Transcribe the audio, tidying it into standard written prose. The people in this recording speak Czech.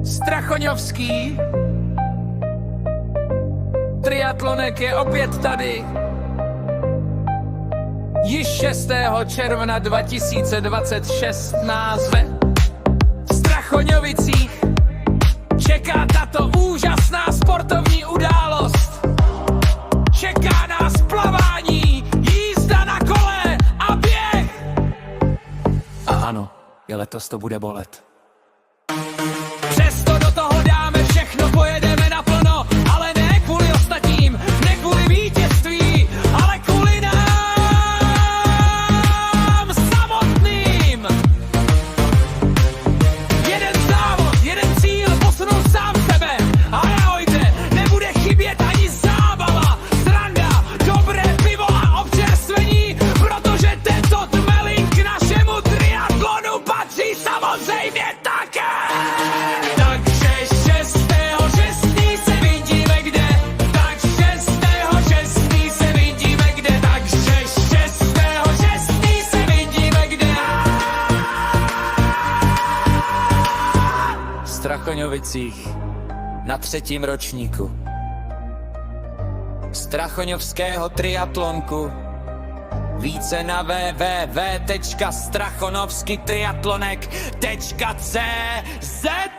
Strachoňovský triatlonek je opět tady. Již 6. června 2026 nás ve Strachoňovicích čeká tato úžasná sportovní událost. Čeká nás plavání, jízda na kole a běh. A ano, i letos to bude bolet. Přesto do toho dáme všechno, pojedeme naplno, ale ne kvůli ostatním, ne kvůli vítězství, ale kvůli nám samotným. Jeden závod, jeden cíl, posunout sám sebe. A ahojte, nebude chybět ani zábava, sranda, dobré pivo a občerstvení, protože tento tmelink k našemu triatlonu patří samozřejmě také. Takže 6.6. se vidíme kde, tak 6.6. se vidíme kde, takže 6.6. se vidíme kde. V Strachoňovicích na 3. ročníku Strachoňovského triatlonku. Více na www.strachonovskytriatlonek.cz